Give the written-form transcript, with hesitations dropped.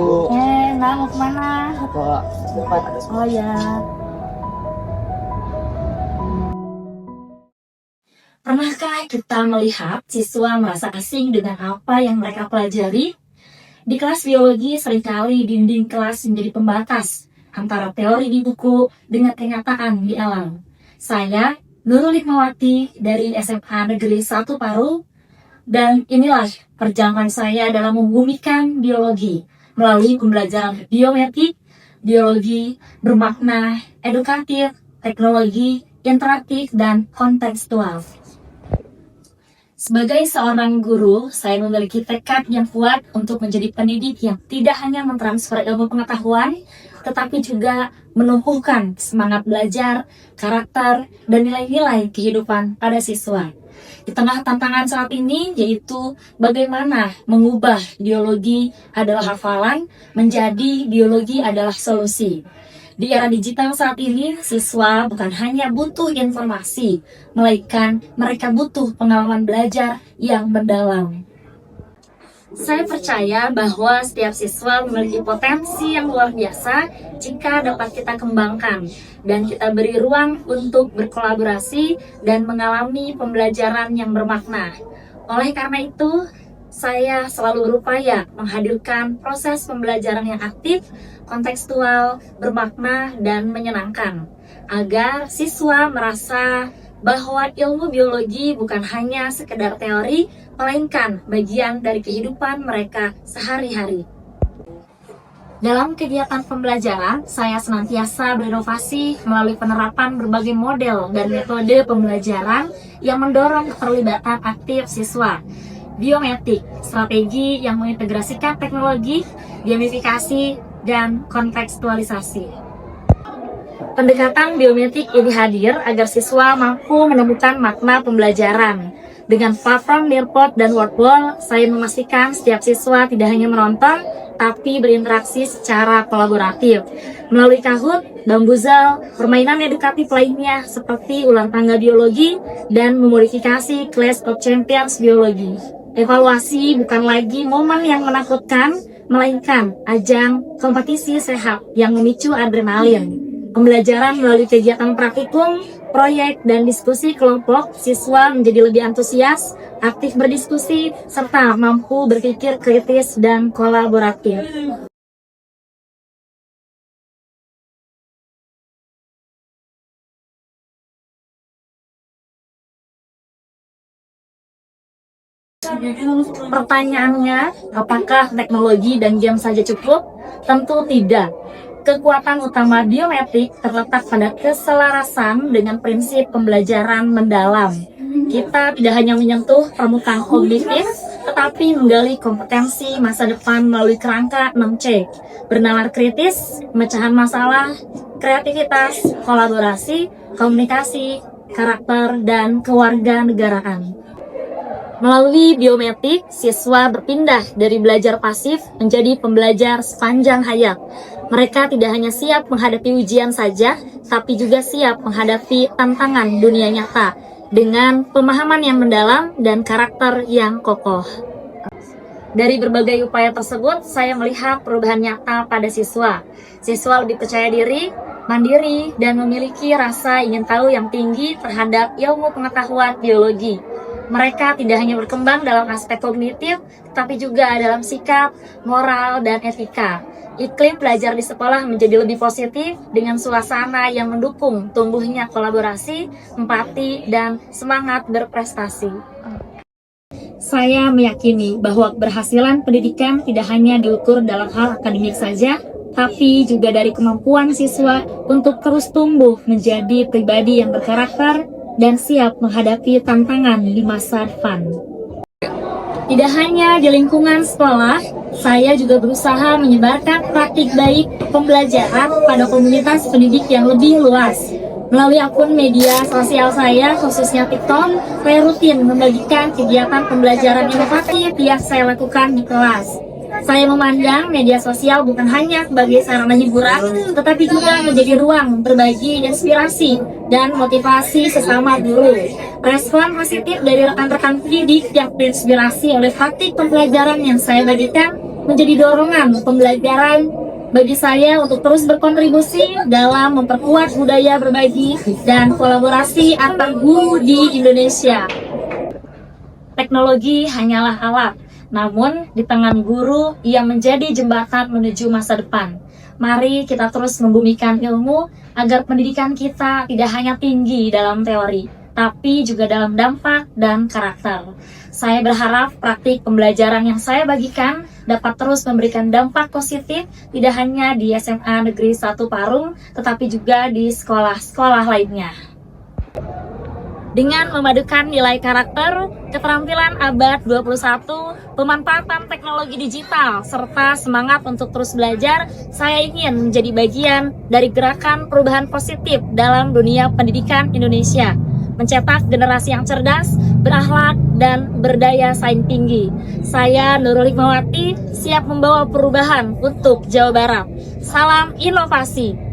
Bu. Nah mau kemana? Ke depan ada Oh ya. Pernahkah kita melihat siswa merasa asing dengan apa yang mereka pelajari? Di kelas biologi seringkali dinding kelas menjadi pembatas antara teori di buku dengan kenyataan di alam. Saya, Nurul Hikmawati dari SMA Negeri 1 Paru, dan inilah perjalanan saya dalam membumikan biologi melalui pembelajaran biometrik, biologi bermakna edukatif, teknologi, interaktif, dan kontekstual. Sebagai seorang guru, saya memiliki tekad yang kuat untuk menjadi pendidik yang tidak hanya mentransfer ilmu pengetahuan, tetapi juga menumbuhkan semangat belajar, karakter, dan nilai-nilai kehidupan pada siswa. Di tengah tantangan saat ini, yaitu bagaimana mengubah biologi adalah hafalan menjadi biologi adalah solusi. Di era digital saat ini, siswa bukan hanya butuh informasi, melainkan mereka butuh pengalaman belajar yang mendalam. Saya percaya bahwa setiap siswa memiliki potensi yang luar biasa jika dapat kita kembangkan dan kita beri ruang untuk berkolaborasi dan mengalami pembelajaran yang bermakna. Oleh karena itu, saya selalu berupaya menghadirkan proses pembelajaran yang aktif, kontekstual, bermakna, dan menyenangkan, agar siswa merasa bahwa ilmu biologi bukan hanya sekedar teori, melainkan bagian dari kehidupan mereka sehari-hari. Dalam kegiatan pembelajaran, saya senantiasa berinovasi melalui penerapan berbagai model dan metode pembelajaran yang mendorong keterlibatan aktif siswa. Biometrik, strategi yang mengintegrasikan teknologi, gamifikasi, dan kontekstualisasi. Pendekatan biometrik ini hadir agar siswa mampu menemukan makna pembelajaran. Dengan platform Nearpod dan Wordwall, saya memastikan setiap siswa tidak hanya menonton, tapi berinteraksi secara kolaboratif. Melalui Kahoot, Bambuzel, permainan edukatif lainnya seperti ulang tangga biologi, dan memodifikasi Clash of Champions biologi. Evaluasi bukan lagi momen yang menakutkan, melainkan ajang kompetisi sehat yang memicu adrenalin. Pembelajaran melalui kegiatan praktikum, proyek, dan diskusi kelompok, siswa menjadi lebih antusias, aktif berdiskusi, serta mampu berpikir kritis dan kolaboratif. Pertanyaannya, apakah teknologi dan game saja cukup? Tentu tidak. Kekuatan utama biometrik terletak pada keselarasan dengan prinsip pembelajaran mendalam. Kita tidak hanya menyentuh permukaan kognitif, tetapi menggali kompetensi masa depan melalui kerangka 6C. Bernalar kritis, pemecahan masalah, kreativitas, kolaborasi, komunikasi, karakter, dan kewarganegaraan. Melalui biometrik, siswa berpindah dari belajar pasif menjadi pembelajar sepanjang hayat. Mereka tidak hanya siap menghadapi ujian saja, tapi juga siap menghadapi tantangan dunia nyata dengan pemahaman yang mendalam dan karakter yang kokoh. Dari berbagai upaya tersebut, saya melihat perubahan nyata pada siswa. Siswa lebih percaya diri, mandiri, dan memiliki rasa ingin tahu yang tinggi terhadap ilmu pengetahuan biologi. Mereka tidak hanya berkembang dalam aspek kognitif, tapi juga dalam sikap, moral, dan etika. Iklim belajar di sekolah menjadi lebih positif dengan suasana yang mendukung tumbuhnya kolaborasi, empati, dan semangat berprestasi. Saya meyakini bahwa keberhasilan pendidikan tidak hanya diukur dalam hal akademik saja, tapi juga dari kemampuan siswa untuk terus tumbuh menjadi pribadi yang berkarakter dan siap menghadapi tantangan di masa depan. Tidak hanya di lingkungan sekolah, saya juga berusaha menyebarkan praktik baik pembelajaran pada komunitas pendidik yang lebih luas. Melalui akun media sosial saya, khususnya TikTok, saya rutin membagikan kegiatan pembelajaran inovatif yang saya lakukan di kelas. Saya memandang media sosial bukan hanya sebagai sarana hiburan, tetapi juga menjadi ruang berbagi inspirasi dan motivasi sesama guru. Respon positif dari rekan-rekan pendidik yang terinspirasi oleh praktik pembelajaran yang saya bagikan menjadi dorongan pembelajaran bagi saya untuk terus berkontribusi dalam memperkuat budaya berbagi dan kolaborasi antar guru di Indonesia. Teknologi hanyalah alat, namun di tangan guru ia menjadi jembatan menuju masa depan. Mari kita terus membumikan ilmu agar pendidikan kita tidak hanya tinggi dalam teori, tapi juga dalam dampak dan karakter. Saya berharap praktik pembelajaran yang saya bagikan dapat terus memberikan dampak positif tidak hanya di SMA Negeri 1 Parung, tetapi juga di sekolah-sekolah lainnya. Dengan memadukan nilai karakter, keterampilan abad 21, pemanfaatan teknologi digital, serta semangat untuk terus belajar, saya ingin menjadi bagian dari gerakan perubahan positif dalam dunia pendidikan Indonesia. Mencetak generasi yang cerdas, berakhlak, dan berdaya saing tinggi. Saya Nurul Hikmawati, siap membawa perubahan untuk Jawa Barat. Salam inovasi.